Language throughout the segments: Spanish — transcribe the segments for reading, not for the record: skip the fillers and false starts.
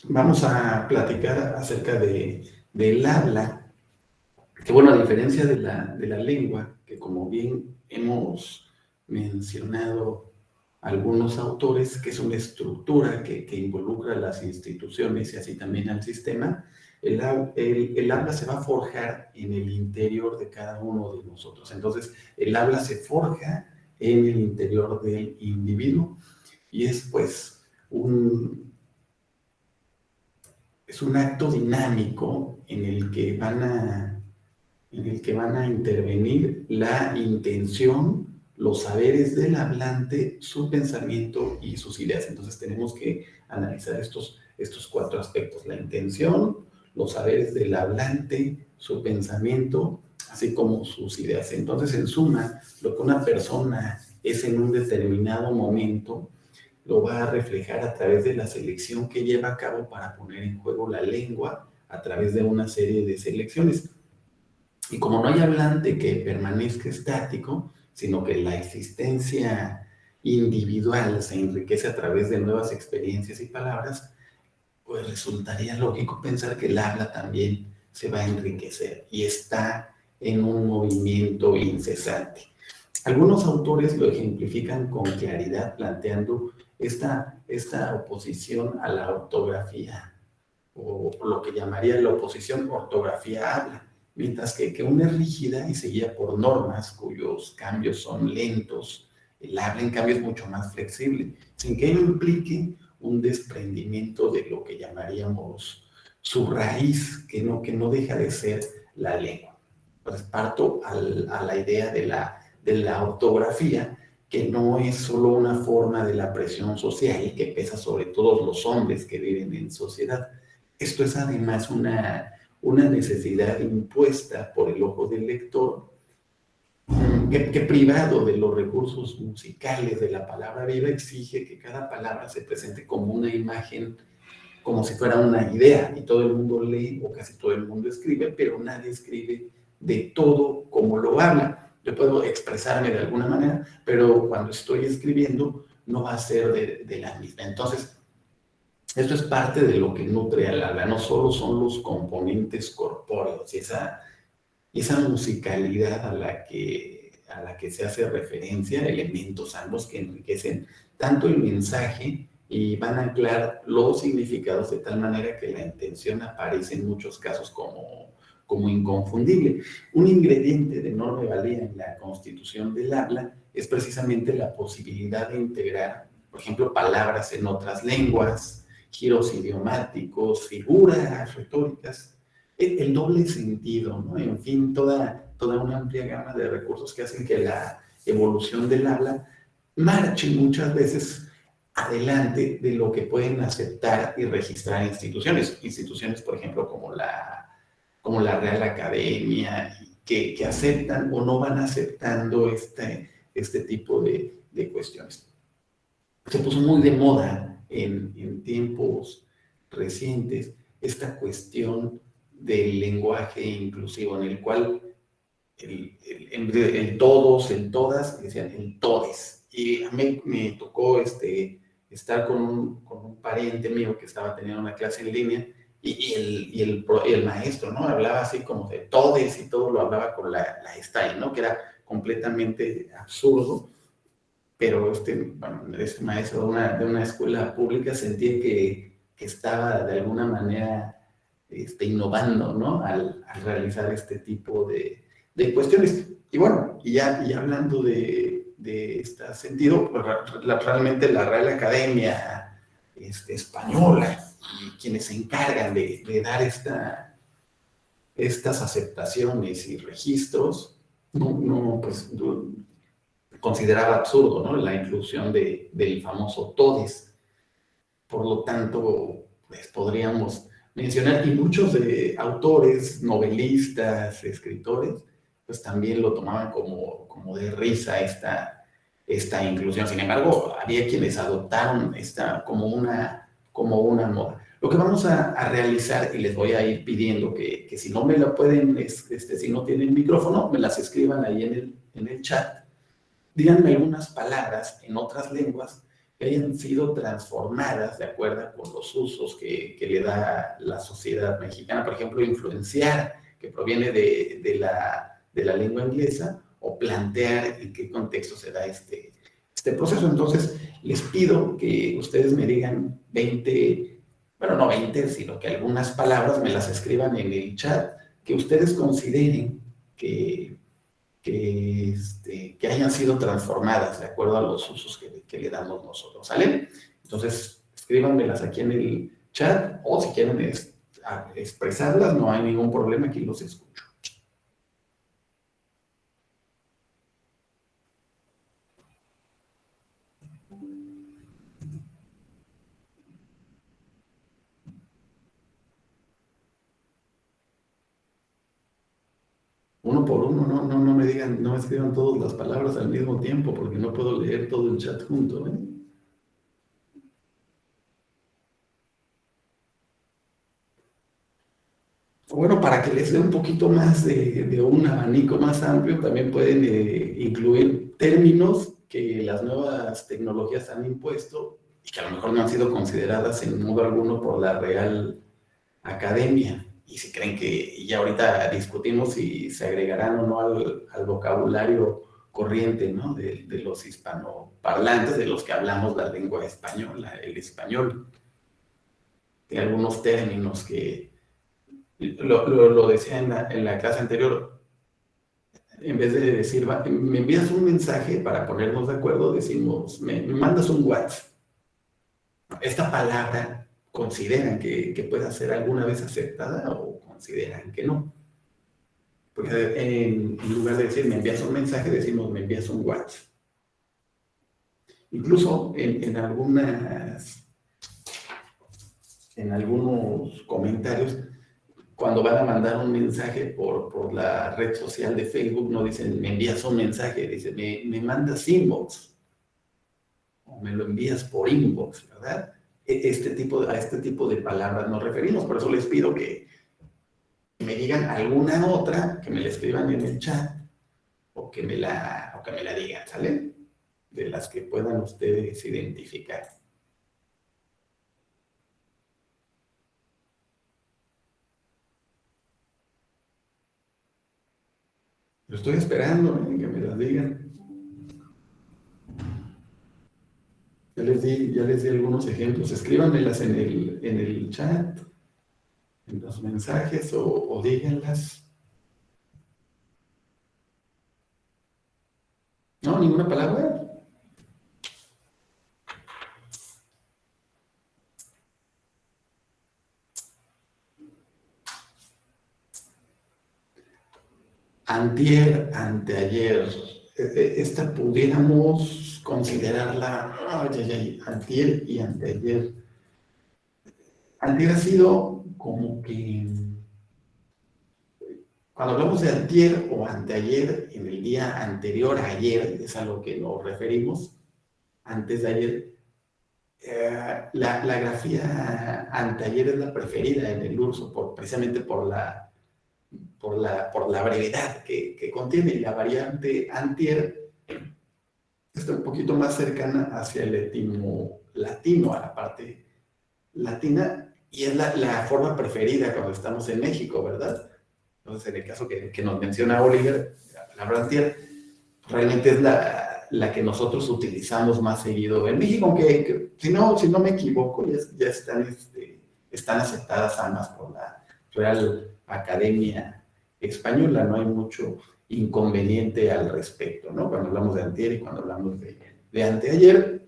Vamos a platicar acerca del habla, que bueno, a diferencia de la lengua, que como bien hemos mencionado algunos autores, que es una estructura que involucra a las instituciones y así también al sistema, el habla se va a forjar en el interior de cada uno de nosotros. Entonces, el habla se forja en el interior del individuo y es pues es un acto dinámico en el que van a intervenir la intención, los saberes del hablante, su pensamiento y sus ideas. Entonces tenemos que analizar estos cuatro aspectos: la intención, los saberes del hablante, su pensamiento, así como sus ideas. Entonces, en suma, lo que una persona es en un determinado momento lo va a reflejar a través de la selección que lleva a cabo para poner en juego la lengua a través de una serie de selecciones. Y como no hay hablante que permanezca estático, sino que la existencia individual se enriquece a través de nuevas experiencias y palabras, pues resultaría lógico pensar que el habla también se va a enriquecer y está en un movimiento incesante. Algunos autores lo ejemplifican con claridad planteando esta oposición a la ortografía, o lo que llamaría la oposición ortografía-habla, mientras que una es rígida y se guía por normas cuyos cambios son lentos. El habla, en cambio, es mucho más flexible, sin que ello implique un desprendimiento de lo que llamaríamos su raíz, que no deja de ser la lengua. Pues parto a la idea de la ortografía, que no es solo una forma de la presión social que pesa sobre todos los hombres que viven en sociedad. Esto es además una necesidad impuesta por el ojo del lector, que privado de los recursos musicales de la palabra viva, exige que cada palabra se presente como una imagen, como si fuera una idea, y todo el mundo lee o casi todo el mundo escribe, pero nadie escribe de todo como lo habla. Yo puedo expresarme de alguna manera, pero cuando estoy escribiendo no va a ser de la misma. Entonces, esto es parte de lo que nutre al habla, no solo son los componentes corpóreos y esa musicalidad a la que se hace referencia, elementos ambos que enriquecen tanto el mensaje y van a anclar los significados de tal manera que la intención aparece en muchos casos como inconfundible. Un ingrediente de enorme valía en la constitución del habla es precisamente la posibilidad de integrar, por ejemplo, palabras en otras lenguas, giros idiomáticos, figuras retóricas, el doble sentido, ¿no? En fin, toda una amplia gama de recursos que hacen que la evolución del habla marche muchas veces adelante de lo que pueden aceptar y registrar instituciones. Instituciones, por ejemplo, como la Real Academia, que aceptan o no van aceptando este tipo de cuestiones. Se puso muy de moda en tiempos recientes esta cuestión del lenguaje inclusivo, en el cual el todos, el todas, decían el todes. Y a mí me tocó estar con un pariente mío que estaba teniendo una clase en línea y el maestro, ¿no? Hablaba así como de todes y todo lo hablaba con la esta, ¿no? Que era completamente absurdo, pero bueno, este maestro de una escuela pública sentía que estaba de alguna manera innovando, ¿no? Al realizar este tipo de cuestiones. Y bueno, y hablando de este sentido, pues, realmente la Real Academia Española y quienes se encargan de dar estas aceptaciones y registros, pues consideraba absurdo, ¿no? La inclusión del famoso todes. Por lo tanto, pues podríamos mencionar, y muchos de autores, novelistas, escritores, pues también lo tomaban como de risa esta inclusión. Sin embargo, había quienes adoptaron esta como una moda. Lo que vamos a realizar, y les voy a ir pidiendo que si no me la pueden, si no tienen micrófono, me las escriban ahí en el chat. Díganme algunas palabras en otras lenguas que hayan sido transformadas de acuerdo con los usos que le da la sociedad mexicana. Por ejemplo, influenciar, que proviene de la lengua inglesa, o plantear en qué contexto se da este proceso. Entonces, les pido que ustedes me digan 20, bueno, no 20, sino que algunas palabras me las escriban en el chat que ustedes consideren que hayan sido transformadas de acuerdo a los usos que le damos nosotros, ¿sale? Entonces, escríbanmelas aquí en el chat, o si quieren expresarlas, no hay ningún problema, aquí los escucho. Uno por uno, no me digan, no me escriban todas las palabras al mismo tiempo, porque no puedo leer todo el chat junto, ¿eh? Bueno, para que les dé un poquito más de un abanico más amplio, también pueden incluir términos que las nuevas tecnologías han impuesto y que a lo mejor no han sido consideradas en modo alguno por la Real Academia. Y si creen que ya ahorita discutimos si se agregarán o no al vocabulario corriente, ¿no? De los hispanoparlantes, de los que hablamos la lengua española, el español. De algunos términos que lo decía en la clase anterior, en vez de decir, me envías un mensaje para ponernos de acuerdo, decimos, me mandas un WhatsApp. Esta palabra consideran que pueda ser alguna vez aceptada o consideran que no. Porque en lugar de decir, me envías un mensaje, decimos, me envías un WhatsApp. Incluso en algunos comentarios, cuando van a mandar un mensaje por la red social de Facebook, no dicen, me envías un mensaje, dicen, me mandas inbox, o me lo envías por inbox, ¿verdad? A este tipo de palabras nos referimos, por eso les pido que me digan alguna otra, que me la escriban en el chat, o que me la digan, ¿sale? De las que puedan ustedes identificar. Lo estoy esperando, que me las digan. Ya les di algunos ejemplos. Escríbanmelas en el chat, en los mensajes, o díganlas. No, ninguna palabra. Antier, anteayer. Esta pudiéramos considerarla, antier y anteayer. Antier ha sido como que, cuando hablamos de antier o anteayer, en el día anterior a ayer, es a lo que nos referimos, antes de ayer, la grafía anteayer es la preferida en el uso, precisamente por la brevedad que contiene. Y la variante antier está un poquito más cercana hacia el etimo latino, a la parte latina, y es la forma preferida cuando estamos en México, ¿verdad? Entonces, en el caso que nos menciona Oliver, la palabra antier realmente es la que nosotros utilizamos más seguido en México, aunque si no me equivoco, ya están aceptadas ambas por la Real Academia Española, no hay mucho inconveniente al respecto, ¿no? Cuando hablamos de antier y cuando hablamos de anteayer,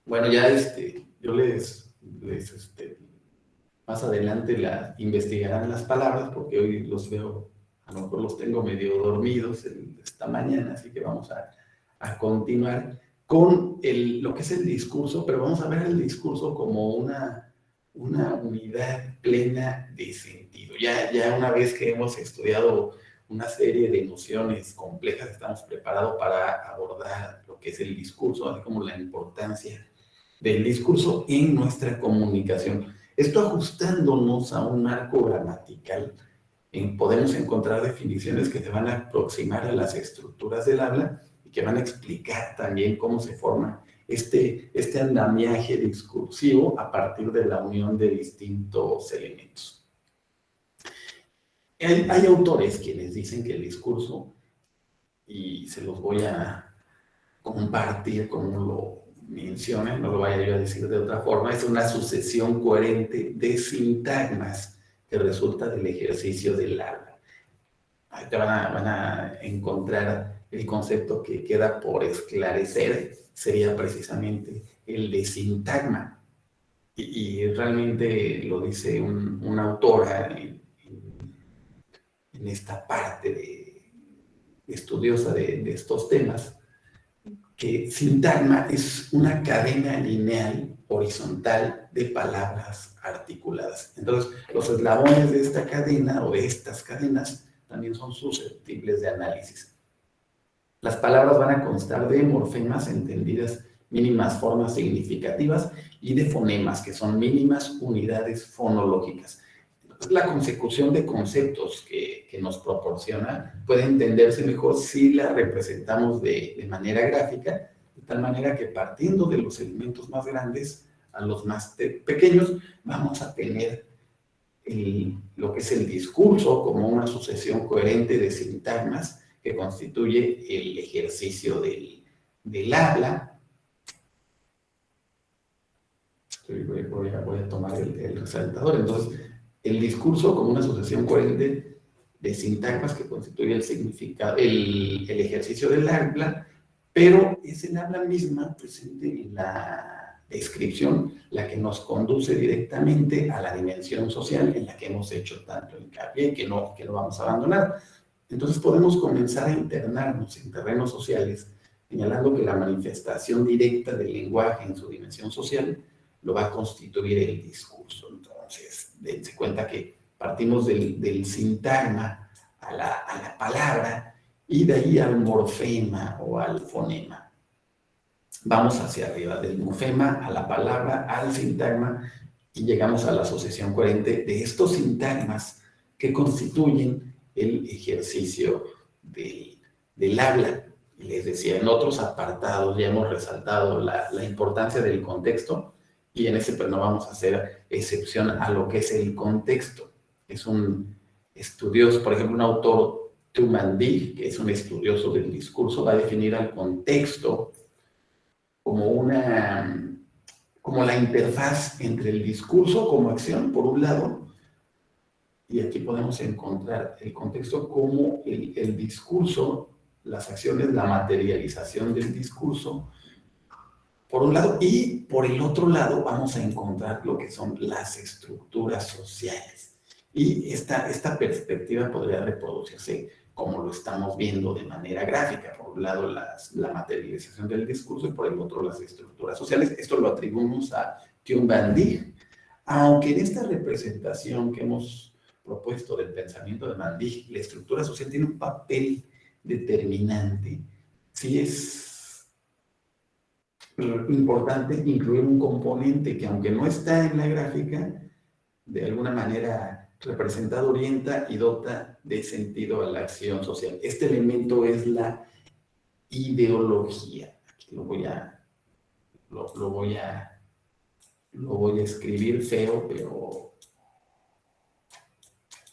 bueno, ya yo más adelante investigarán las palabras, porque hoy los veo, a lo mejor los tengo medio dormidos esta mañana, así que vamos a continuar con lo que es el discurso, pero vamos a ver el discurso como una unidad plena de sentido. Ya una vez que hemos estudiado una serie de nociones complejas, estamos preparados para abordar lo que es el discurso, así como la importancia del discurso en nuestra comunicación. Esto ajustándonos a un marco gramatical, podemos encontrar definiciones que te van a aproximar a las estructuras del habla y que van a explicar también cómo se forma este andamiaje discursivo a partir de la unión de distintos elementos. Hay autores quienes dicen que el discurso, y se los voy a compartir como lo mencionan, no lo vaya yo a decir de otra forma, es una sucesión coherente de sintagmas que resulta del ejercicio del habla. Ahí te van a encontrar el concepto que queda por esclarecer, sería precisamente el de sintagma. Y realmente lo dice una autora en esta parte estudiosa de estos temas, que sintagma es una cadena lineal horizontal de palabras articuladas. Entonces, los eslabones de esta cadena o de estas cadenas también son susceptibles de análisis. Las palabras van a constar de morfemas entendidas mínimas formas significativas y de fonemas, que son mínimas unidades fonológicas. La consecución de conceptos que nos proporciona puede entenderse mejor si la representamos de manera gráfica, de tal manera que partiendo de los elementos más grandes a los más pequeños, vamos a tener lo que es el discurso como una sucesión coherente de sintagmas que constituye el ejercicio del habla. Voy a tomar el resaltador. Entonces, el discurso como una sucesión coherente de sintagmas que constituye el significado, el ejercicio del habla, pero es el habla misma presente en la descripción la que nos conduce directamente a la dimensión social en la que hemos hecho tanto hincapié y que no vamos a abandonar. Entonces podemos comenzar a internarnos en terrenos sociales, señalando que la manifestación directa del lenguaje en su dimensión social lo va a constituir el discurso. Entonces, dense cuenta que partimos del sintagma a la palabra y de ahí al morfema o al fonema. Vamos hacia arriba, del morfema a la palabra, al sintagma, y llegamos a la asociación coherente de estos sintagmas que constituyen el ejercicio del habla. Y les decía, en otros apartados ya hemos resaltado la importancia del contexto, y en ese pues no vamos a hacer excepción a lo que es el contexto. Es un estudioso, por ejemplo, un autor, Tumandig, que es un estudioso del discurso, va a definir al contexto como la interfaz entre el discurso como acción, por un lado, y aquí podemos encontrar el contexto como el discurso, las acciones, la materialización del discurso, por un lado, y por el otro lado vamos a encontrar lo que son las estructuras sociales. Y esta perspectiva podría reproducirse como lo estamos viendo de manera gráfica. Por un lado, la materialización del discurso y por el otro, las estructuras sociales. Esto lo atribuimos a Thun-van-Dijk, aunque en esta representación que hemos propuesto del pensamiento de Van Dijk, la estructura social tiene un papel determinante. Sí es importante incluir un componente que, aunque no está en la gráfica, de alguna manera representado, orienta y dota de sentido a la acción social. Este elemento es la ideología. Aquí lo voy a escribir feo, pero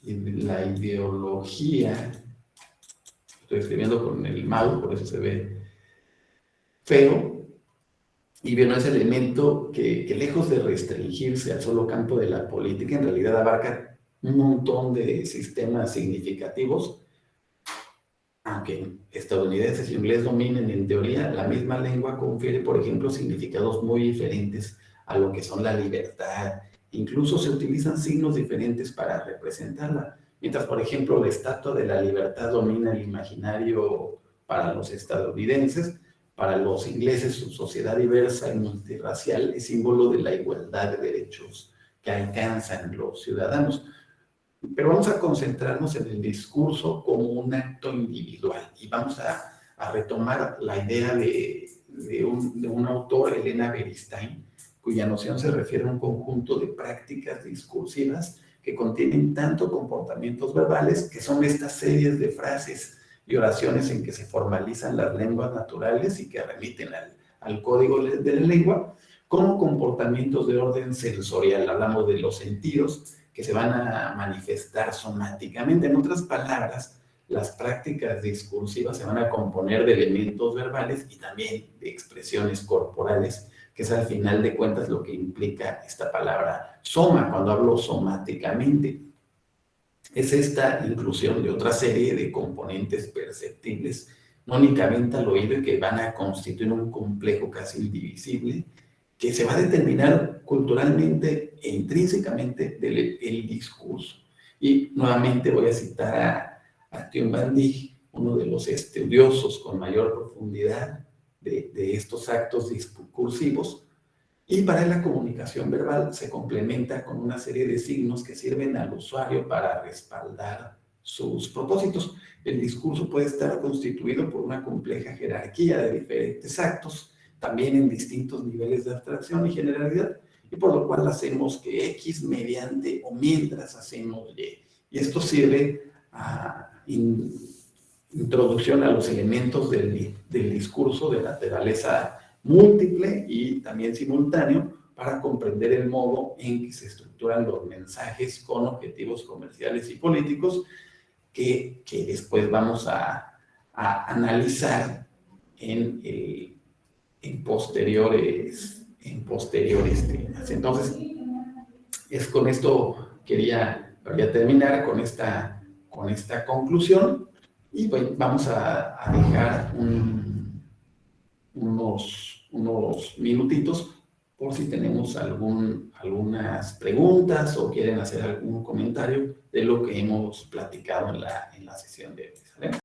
la ideología, estoy escribiendo con el mouse, por eso se ve feo. Y bueno, ese elemento que lejos de restringirse al solo campo de la política, en realidad abarca un montón de sistemas significativos, aunque estadounidenses y inglés dominen en teoría, la misma lengua confiere, por ejemplo, significados muy diferentes a lo que son la libertad. Incluso se utilizan signos diferentes para representarla. Mientras, por ejemplo, la Estatua de la Libertad domina el imaginario para los estadounidenses, para los ingleses su sociedad diversa y multirracial es símbolo de la igualdad de derechos que alcanzan los ciudadanos. Pero vamos a concentrarnos en el discurso como un acto individual y vamos a retomar la idea de un autor, Elena Beristain, cuya noción se refiere a un conjunto de prácticas discursivas que contienen tanto comportamientos verbales, que son estas series de frases y oraciones en que se formalizan las lenguas naturales y que remiten al código de la lengua, como comportamientos de orden sensorial. Hablamos de los sentidos que se van a manifestar somáticamente. En otras palabras, las prácticas discursivas se van a componer de elementos verbales y también de expresiones corporales, que es al final de cuentas lo que implica esta palabra soma, cuando hablo somáticamente. Es esta inclusión de otra serie de componentes perceptibles, no únicamente al oído, y que van a constituir un complejo casi indivisible, que se va a determinar culturalmente e intrínsecamente del discurso. Y nuevamente voy a citar a Thom van Dijck, uno de los estudiosos con mayor profundidad de estos actos discursivos. Y para él la comunicación verbal se complementa con una serie de signos que sirven al usuario para respaldar sus propósitos. El discurso puede estar constituido por una compleja jerarquía de diferentes actos, también en distintos niveles de abstracción y generalidad, y por lo cual hacemos que X mediante o mientras hacemos Y. Y esto sirve a introducción a los elementos del discurso de naturaleza múltiple y también simultáneo, para comprender el modo en que se estructuran los mensajes con objetivos comerciales y políticos que después vamos a analizar en posteriores temas. Entonces, con esto quería terminar con esta conclusión, y bueno, vamos a dejar unos minutitos por si tenemos algunas preguntas o quieren hacer algún comentario de lo que hemos platicado en la sesión de hoy. ¿Sale?